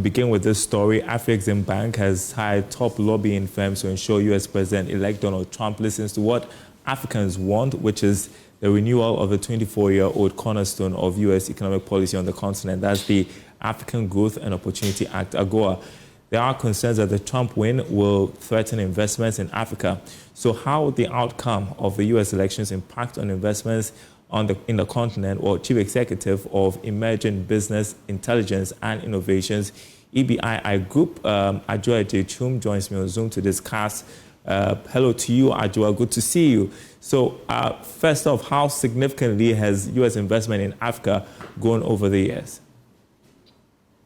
begin with this story, EBII Group Corp has hired top lobbying firms to ensure U.S. President-elect Donald Trump listens to what Africans want, which is the renewal of the 24-year-old cornerstone of U.S. economic policy on the continent. That's the African Growth and Opportunity Act, AGOA. There are concerns that the Trump win will threaten investments in Africa. So how would the outcome of the U.S. elections impact on investments in the continent? Or Chief Executive of Emerging Business Intelligence and Innovations, EBII Group, Adjoa Adjei-Twum, joins me on Zoom to discuss. Hello to you, Adjoa. Good to see you. So first off, how significantly has U.S. investment in Africa grown over the years?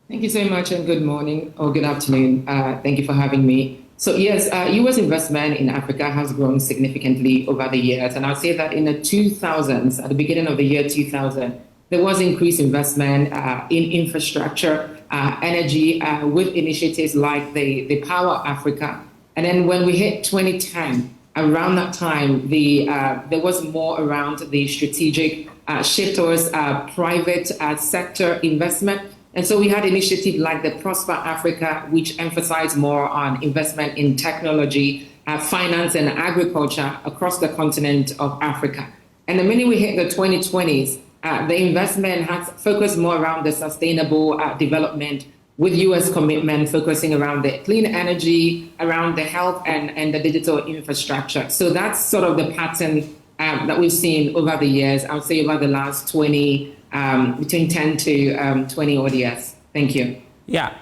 Thank you so much, and good morning or good afternoon. Thank you for having me. So yes, U.S. investment in Africa has grown significantly over the years. And I'll say that in the 2000s, at the beginning of the year 2000, there was increased investment in infrastructure, energy, with initiatives like the Power Africa. And then when we hit 2010, around that time, there was more around the strategic shift towards private sector investment. And so we had initiatives like the Prosper Africa, which emphasized more on investment in technology, finance and agriculture across the continent of Africa. And the minute we hit the 2020s, the investment has focused more around the sustainable development, with U.S. commitment focusing around the clean energy, around the health and the digital infrastructure. So that's sort of the pattern that we've seen over the years, I would say over the last between 10 to 20 odd years. Thank you. Yeah,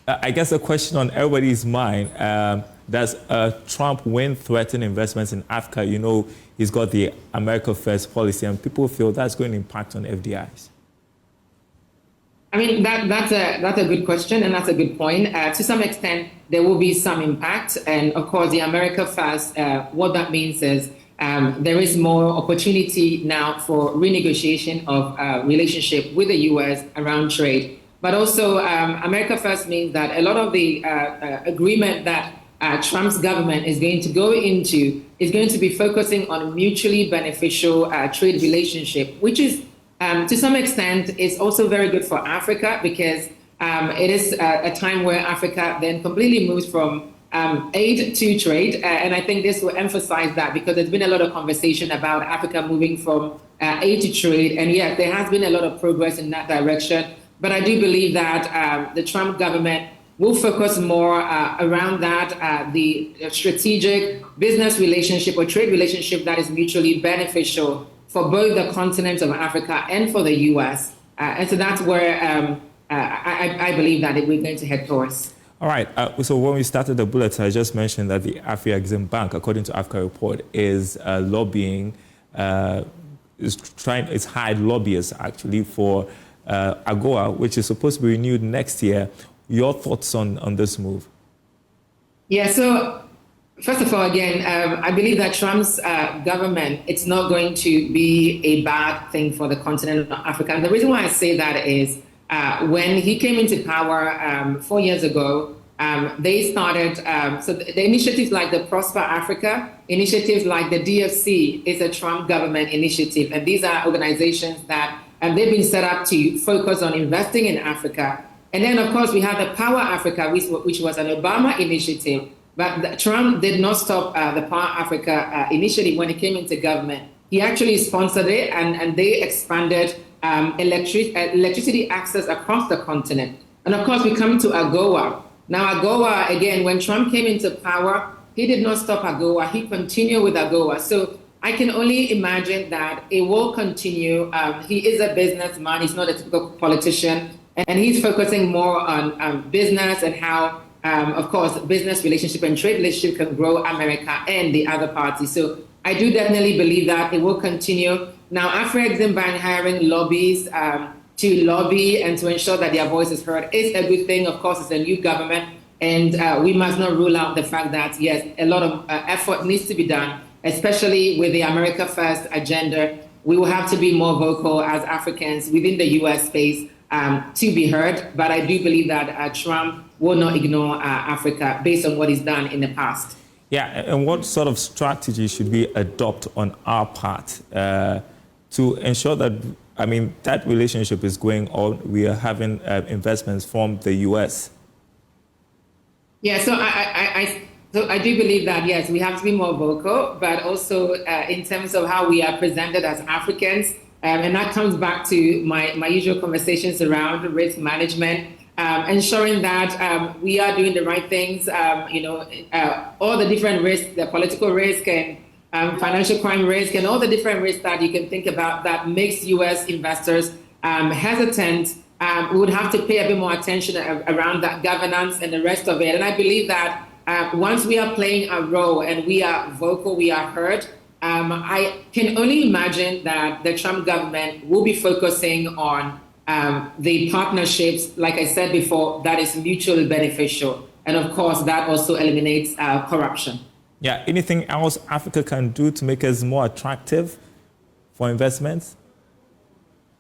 I guess a question on everybody's mind, does a Trump win threaten investments in Africa? You know, he's got the America First policy, and people feel that's going to impact on FDIs. I mean, that's a good question, and that's a good point. To some extent, there will be some impact. And of course, the America First, what that means is there is more opportunity now for renegotiation of relationship with the U.S. around trade. But also, America First means that a lot of the agreement that Trump's government is going to go into is going to be focusing on mutually beneficial trade relationship, which is, to some extent, is also very good for Africa, because it is a time where Africa then completely moves from aid to trade. And I think this will emphasize that, because there's been a lot of conversation about Africa moving from aid to trade. And yes, there has been a lot of progress in that direction. But I do believe that the Trump government will focus more around that, the strategic business relationship or trade relationship that is mutually beneficial for both the continent of Africa and for the U.S. And so that's where I believe that we're going to head towards. All right. So when we started the bulletin, I just mentioned that the EBII Group Corp, according to Africa Report, is lobbying, it's hired lobbyists actually for AGOA, which is supposed to be renewed next year. Your thoughts on this move? Yeah. So first of all, again, I believe that Trump's government, it's not going to be a bad thing for the continent of Africa. And the reason why I say that is, when he came into power 4 years ago, they started, so the initiatives like the Prosper Africa, initiatives like the DFC is a Trump government initiative. And these are organizations that they've been set up to focus on investing in Africa. And then, of course, we have the Power Africa, which was an Obama initiative. But Trump did not stop the Power Africa initiative when he came into government. He actually sponsored it, and they expanded electricity access across the continent. And of course, we come to AGOA. Now, AGOA, again, when Trump came into power, he did not stop AGOA. He continued with AGOA. So I can only imagine that it will continue. He is a businessman. He's not a typical politician. And he's focusing more on business and how, of course, business relationship and trade relationship can grow America and the other parties. So I do definitely believe that it will continue. Now, EBII Group Corp hiring lobbies to lobby and to ensure that their voice is heard is a good thing. Of course, it's a new government, and we must not rule out the fact that, yes, a lot of effort needs to be done, especially with the America First agenda. We will have to be more vocal as Africans within the U.S. space to be heard. But I do believe that Trump will not ignore Africa based on what he's done in the past. Yeah, and what sort of strategy should we adopt on our part to ensure that, I mean, that relationship is going on? We are having investments from the U.S. Yeah, so I do believe that, yes, we have to be more vocal, but also in terms of how we are presented as Africans, and that comes back to my usual conversations around risk management, ensuring that we are doing the right things, all the different risks, the political risk and financial crime risk, and all the different risks that you can think about that makes U.S. investors hesitant. We would have to pay a bit more attention around that governance and the rest of it. And I believe that once we are playing a role and we are vocal, we are heard, I can only imagine that the Trump government will be focusing on the partnerships, like I said before, that is mutually beneficial. And of course, that also eliminates corruption. Yeah, anything else Africa can do to make us more attractive for investments?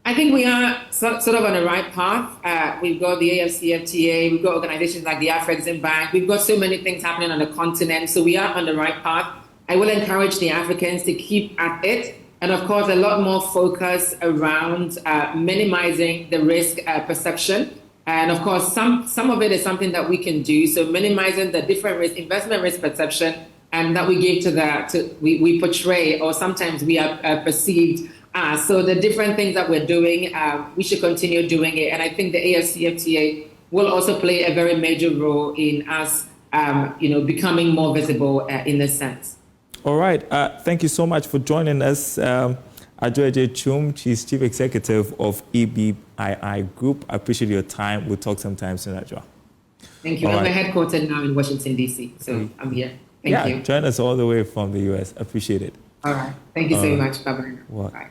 I think we are sort of on the right path. We've got the AFCFTA, we've got organizations like the Afreximbank, we've got so many things happening on the continent, so we are on the right path. I will encourage the Africans to keep at it, and of course, a lot more focus around minimizing the risk perception. And of course, some of it is something that we can do, so minimizing the different risk, investment risk perception, and that we give we portray, or sometimes we are perceived. So the different things that we're doing, we should continue doing it. And I think the AFCFTA will also play a very major role in us, becoming more visible in this sense. All right. Thank you so much for joining us. Adjoa Adjei-Twum, she's Chief Executive of EBII Group. I appreciate your time. We'll talk sometime soon, Adjoa. Thank you. I'm headquartered now in Washington, D.C., so I'm here. Thank you. Join us all the way from the U.S. Appreciate it. All right. Thank you so much. Bye-bye. Well, Bye.